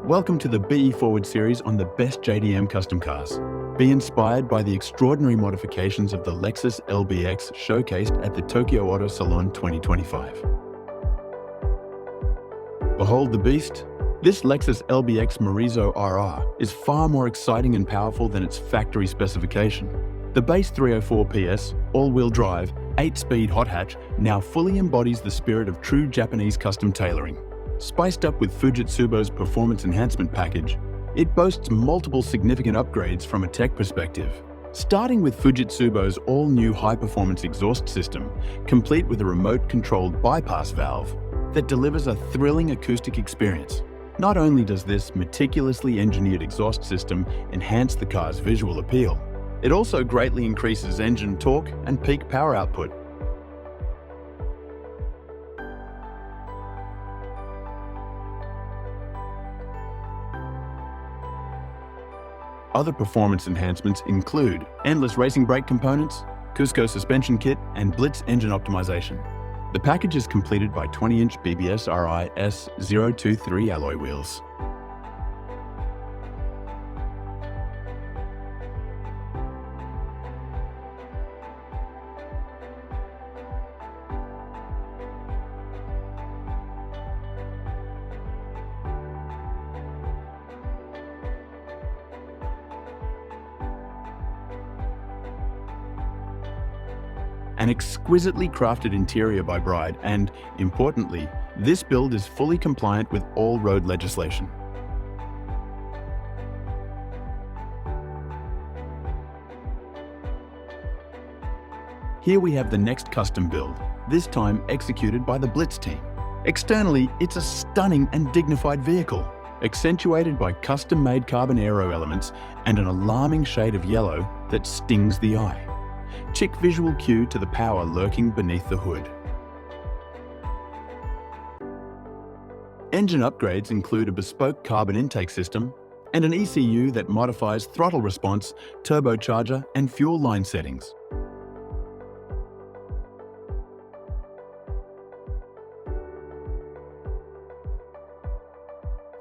Welcome to the BE Forward series on the best JDM custom cars. Be inspired by the extraordinary modifications of the Lexus LBX showcased at the Tokyo Auto Salon 2025. Behold the beast. This Lexus LBX Morizo RR is far more exciting and powerful than its factory specification. The base 304 PS, all-wheel drive, 8-speed hot hatch now fully embodies the spirit of true Japanese custom tailoring. Spiced up with Fujitsubo's performance enhancement package, it boasts multiple significant upgrades from a tech perspective. Starting with Fujitsubo's all-new high-performance exhaust system, complete with a remote-controlled bypass valve that delivers a thrilling acoustic experience. Not only does this meticulously engineered exhaust system enhance the car's visual appeal, it also greatly increases engine torque and peak power output. Other performance enhancements include endless racing brake components, Cusco suspension kit, and Blitz engine optimization. The package is completed by 20-inch BBS RI S023 alloy wheels. An exquisitely crafted interior by Bride, and, importantly, this build is fully compliant with all road legislation. Here we have the next custom build, this time executed by the Blitz team. Externally, it's a stunning and dignified vehicle, accentuated by custom-made carbon aero elements and an alarming shade of yellow that stings the eye. Chic visual cue to the power lurking beneath the hood. Engine upgrades include a bespoke carbon intake system and an ECU that modifies throttle response, turbocharger, and fuel line settings.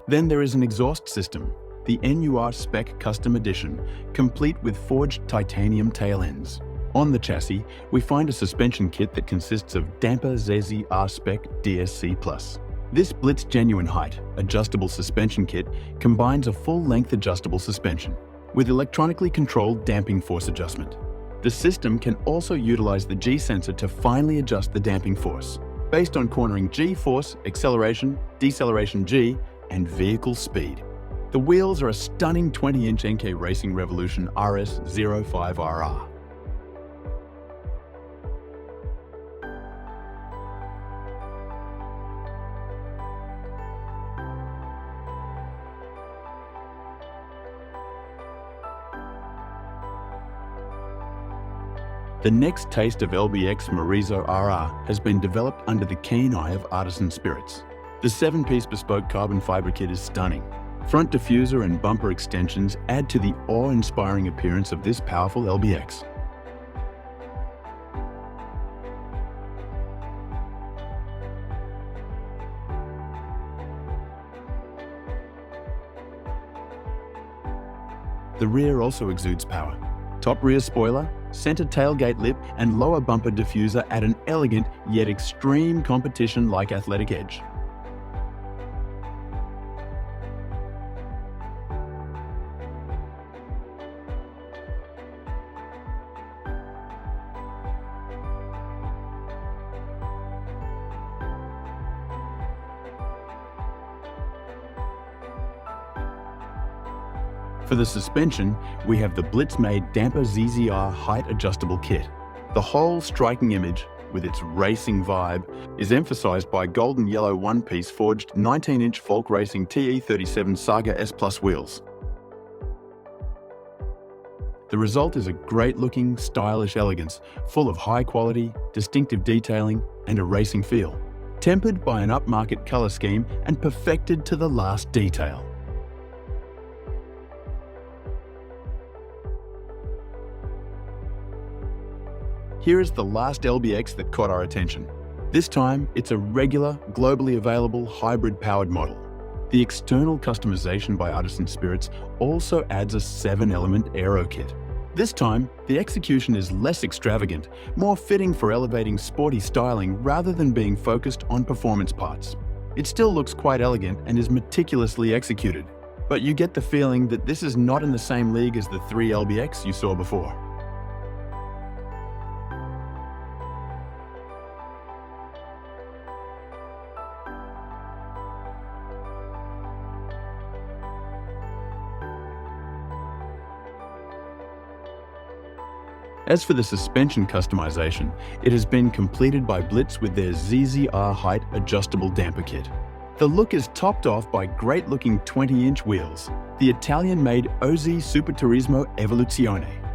Then there is an exhaust system, the NUR-SPEC Custom Edition, complete with forged titanium tail ends. On the chassis, we find a suspension kit that consists of damper ZZ R-SPEC DSC+. This Blitz Genuine Height adjustable suspension kit combines a full-length adjustable suspension with electronically controlled damping force adjustment. The system can also utilize the G-sensor to finely adjust the damping force based on cornering G force, acceleration, deceleration G, and vehicle speed. The wheels are a stunning 20-inch Enkei Racing Revolution RS05RR. The next taste of LBX Morizo RR has been developed under the keen eye of Artisan Spirits. The 7-piece bespoke carbon fiber kit is stunning. Front diffuser and bumper extensions add to the awe-inspiring appearance of this powerful LBX. The rear also exudes power. Top rear spoiler, center tailgate lip, and lower bumper diffuser add an elegant yet extreme competition-like athletic edge. For the suspension, we have the Blitz-made Damper ZZR Height Adjustable Kit. The whole striking image, with its racing vibe, is emphasized by golden yellow one-piece forged 19-inch Volk Racing TE37 Saga S Plus wheels. The result is a great-looking, stylish elegance, full of high-quality, distinctive detailing, and a racing feel, tempered by an upmarket color scheme and perfected to the last detail. Here is the last LBX that caught our attention. This time, it's a regular, globally available hybrid-powered model. The The external customization by Artisan Spirits also adds a 7-element aero kit. This time, the execution is less extravagant, more fitting for elevating sporty styling rather than being focused on performance parts. It still looks quite elegant and is meticulously executed, but you get the feeling that this is not in the same league as the 3 LBX you saw before. As for the suspension customization, it has been completed by Blitz with their ZZR Height adjustable damper kit. The look is topped off by great-looking 20-inch wheels, the Italian-made OZ Superturismo Evoluzione.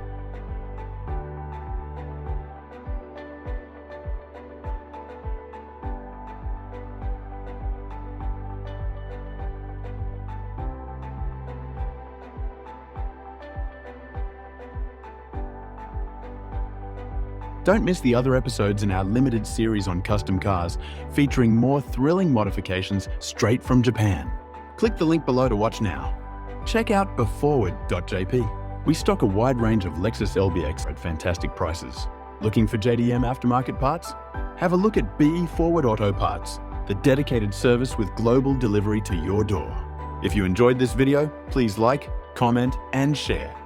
Don't miss the other episodes in our limited series on custom cars, featuring more thrilling modifications straight from Japan. Click the link below to watch now. Check out beforward.jp. We stock a wide range of Lexus LBX at fantastic prices. Looking for JDM aftermarket parts? Have a look at BE Forward Auto Parts, the dedicated service with global delivery to your door. If you enjoyed this video, please like, comment, and share.